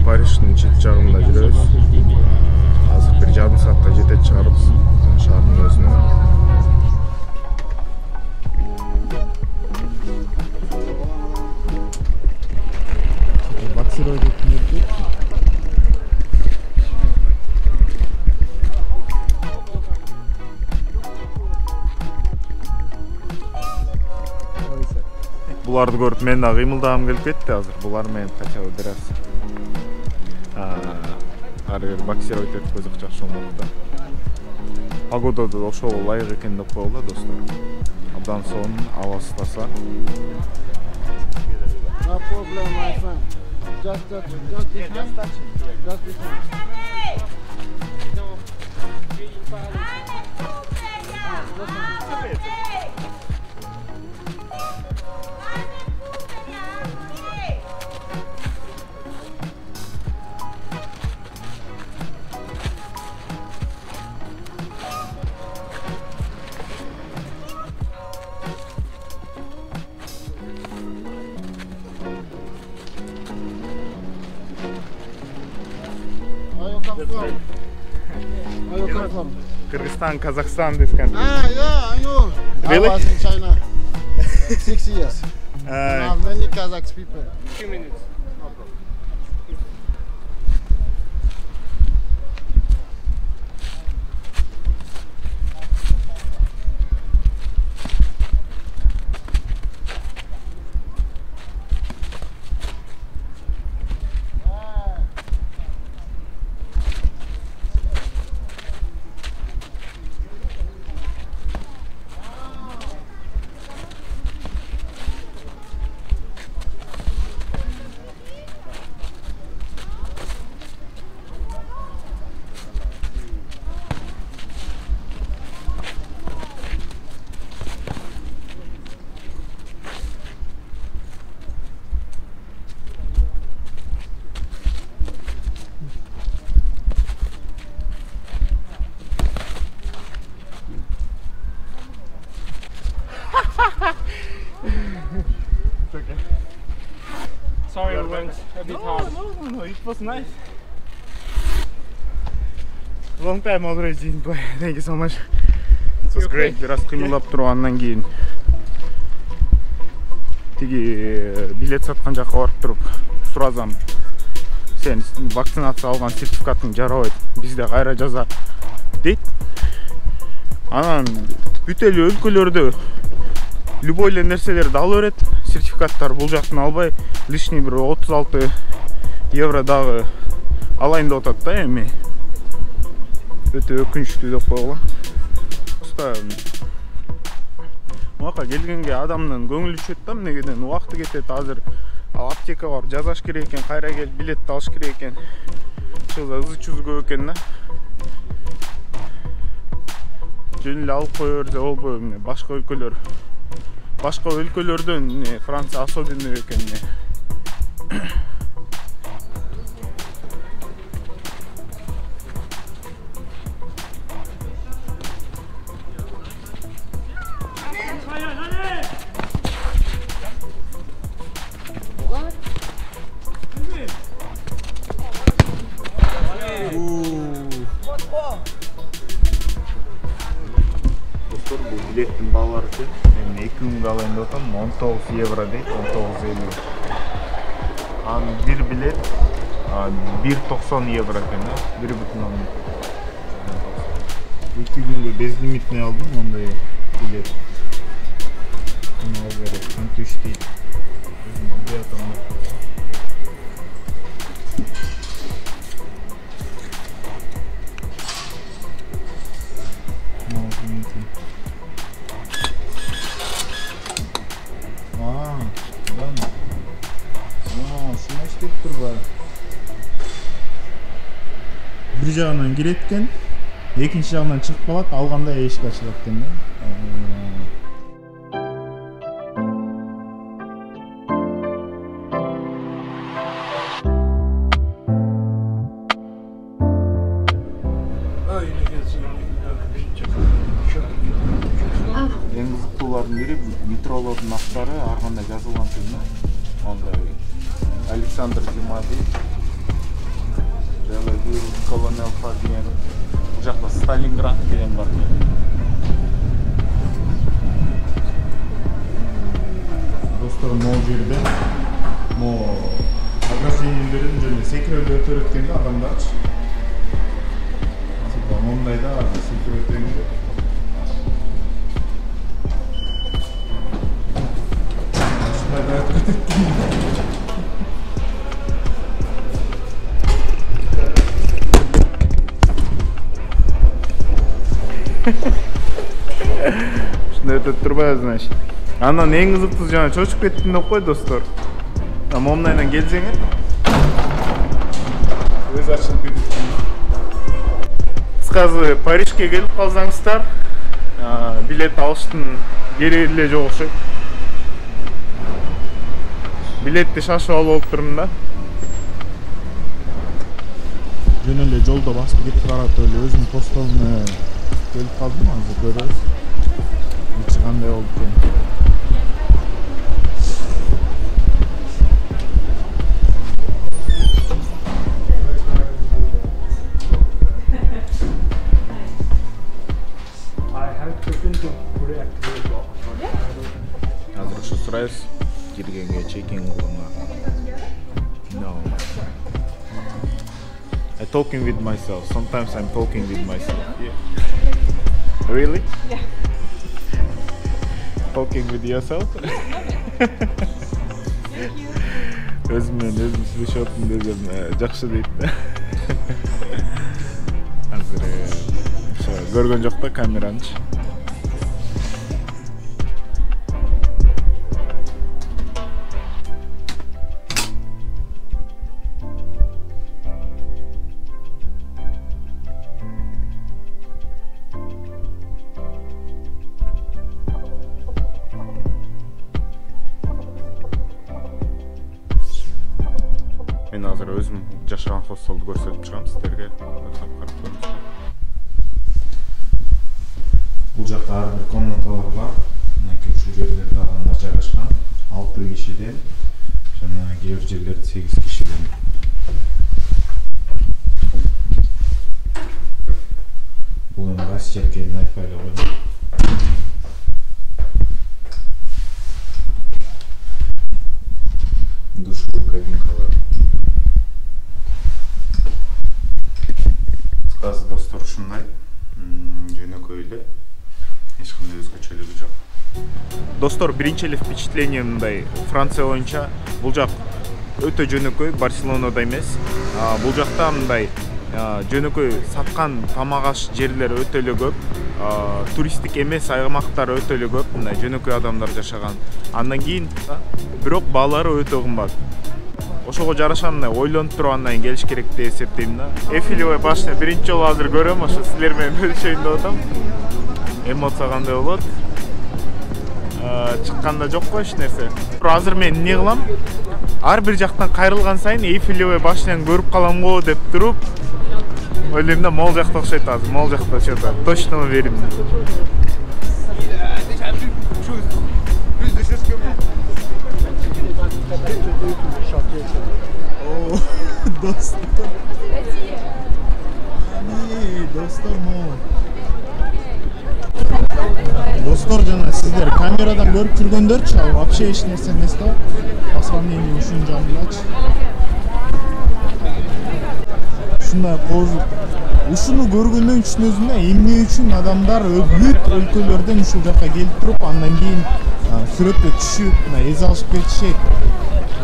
Париждин чет жагында жүрөбүз. Азыр 1,5 саатта жетет чыгарбыз шаардын өзүнө. Баксирой деп келет. Буларды көрүп мен да кыймылдагым келип кетти азыр. Булар менен хотя бы бир аз ары бери боксировать эткөзүп жакшы болмок да. Погода да ошол ылайык экен деп коелу достор. Абдан сонун, аба ыстаса. No problem, my friend. Just this hand. Just this hand. Where you come from? Kyrgyzstan, Kazakhstan this country. Yeah, I know. Really? I was in China 6 years. I have many Kazakh people. 2 minutes. It's okay. Sorry, we went a bit hard. No, it was nice. Long time already didn't play. Thank you so much. It was great. Biraz кыймылдап тургандан кийин тиги билет саткан жакка барып туруп суразам. Сен вакцинация алган сертификатың жарабайт, бизде кайра жаза дейт. Анан бүт эле өлкөлөрдө любой эле нерселерди ала берет, сертификаттар бул жактан албай, лишний бир 36 евро дагы алайын деп атат да эми. Өтө өкүнүчтүү деп коелу. Муака келгенге адамдын көңүлү түшөт да, эмнегеден убакыты кетет. Азыр аптека барып жазаш керек экен, кайра келип билетти алыш керек экен. Ызы-чузу көп экен да. Жөн эле алып кое берсе болбойбу эмне, башка өлкөлөрдөн Франция особенно экен эмне. Достор, бул билеттин баалары экен. Мен 2 күнгө алайын деп атам, 19 евро дейт, 19,50. Анын бир билет 1,90 евро экен да, 1,10. 2 күнгө безлимитный алдым, ондай билет. Мына бере контуш дейт. Bir жагынан кирет экен, экинчи жагынан чыгып калат, алганда эшик ачылат экен да. Эң кызыктуулардын бири метролордун аттары ар кандай жазылган экен да. Андай Александр Зима дейт. Белогор, Колонелка деген. Бұл жақта Сталинград деген бар. Достар, мол жерде ограждениелерден және секіріп өткенде адамдар мондайда секіріп өткенде ушундайда ушундай өтүп турбайбы, значит. Анан эң кызыктуусу жана чочуп кеттим деп кой, достор. Момнайдан келсеңер өз ачылып кетет. Кыскасы Парижге келип калсаңыздар, билет алыштын кереги эле жок окшойт. Билетти шашып алып болуп турмун да. Жөн эле жолдо басып кетип баратып эле өзүмдүн постолума келип калдым, азыр көрөбүз. Ичи кандай болуп экен. Азыр ушу сурайбыз. Киргенге чекин кылууга. No. I'm talking with myself. Sometimes I'm talking with myself. Yeah. Really? Yeah. Talking with yourself? Thank you. Өзүм сүйлөшөптүм десем жакшы дейт. Азыр көргөн жок да камеранычы. Мен азыр өзүм жашаган хостелду көрсөтүп чыгам сиздерге. Карап көрүңүздөр. Бул жакта ар бир комнаталар бар. Мынакей ушул жерлерде адамдар жайгашкан. 6 кишиден жана кээ бир жерлерде 8 кишиден. Бул эми кайсы жер экенин айтпай эле койдум. Душевой кабинкалар. Кыскасы достор ушундай. Жөнөкөй эле. Эч кандай өзгөчөлүгү жок. Достор, биринчи эле впечатление мындай. Франция боюнча бул жак өтө жөнөкөй, Барселонада эмес. Бул жакта мындай жөнөкөй саткан тамак аш жерлер өтө эле көп. Туристтик эмес аймактар өтө эле көп. Мындай жөнөкөй адамдар жашаган. Андан кийин бирок баалары өтө кымбат. Ошого жараша мындай ойлонуп туруп андан кийин келиш керек деп эсептейм да. Эйфелевый башня биринчи жолу азыр көрөм, ошо силер менен бөлүшөйүн деп атам. Эмоция кандай болот? Чыкканда жок го эч нерсе. Азыр мен эмне кылам? Ар бир жактан кайрылган сайын Эйфелевый башняны көрүп калам го деп туруп ойлойм да, могул жакта окшойт азыр, могул жакта что-то точно уверен. Достор, жана сиздер камерадан көрүп жүргөндөрчү, вообще эч нерсе эмес да. Основание ушунун жанындачы. Ушундай козуп. Ушуну көргөндөн үчүн өзүнө эмне үчүн адамдар бүт өлкөлөрдөн ушул жакка келип туруп, андан кийин сүрөткө түшүп, эз алышып кетишет.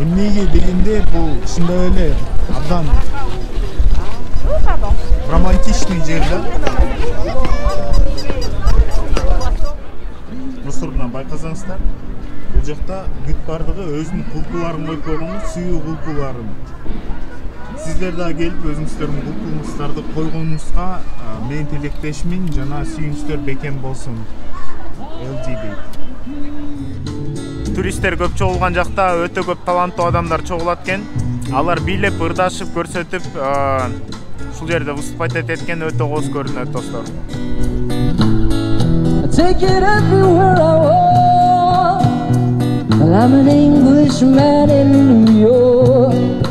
Эмнеге дегенде бул ушундай эле абдан романтичный жер да. Достордан байкасаңыздар, бул жакта бүт бардыгы өзүнүн кулкуларын коюп койгон, сүйүү кулкуларын. Сиздер да келип өзүңүздөрдүн кулкулуңуздарды койгонуңузга менин тилектешимин жана сүйүүңүздөр бекем болсун. LG дейт. Туристтер көп чогулган жакта өтө көп таланттуу адамдар чогулат экен. Алар бийлеп, ырдашып, көрсөтүп, ушул жерде выступать эткен өтө кооз көрүнөт, достор. Take it everywhere I walk. Well, I'm an Englishman in New York.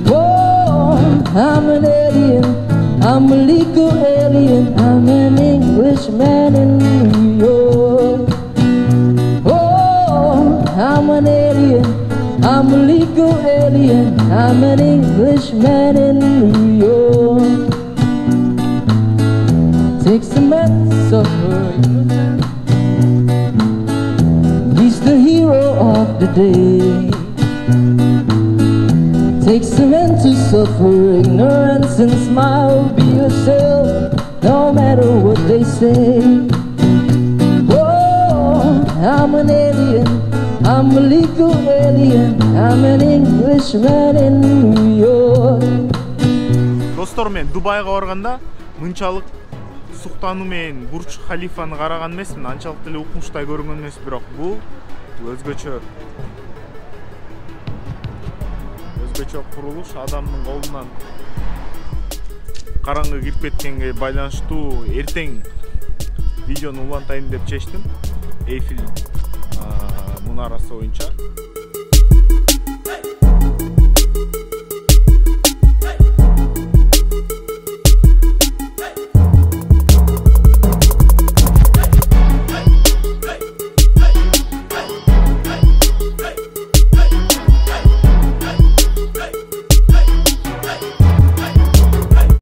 Whoa, I'm a legal alien. I'm an Englishman in New York. Takes a man to suffer. He's the hero of the day. Takes a man to suffer ignorance and smile. Be yourself, no matter what they say. Oh, I'm an alien. I'm a legal alien. I'm an Englishman in New York. Достор, мен Дубайга барганда мынчалык суктануу менен Бурдж Халифаны караган эмесмин, анчалык деле укмуштай көрүнгөн эмес, бирок бул өзгөчө курулуш. Адамдын колунан караңгы кирип кеткенге байланыштуу эртең видеону улантайын деп чечтим. Эйфель мунарасы боюнча.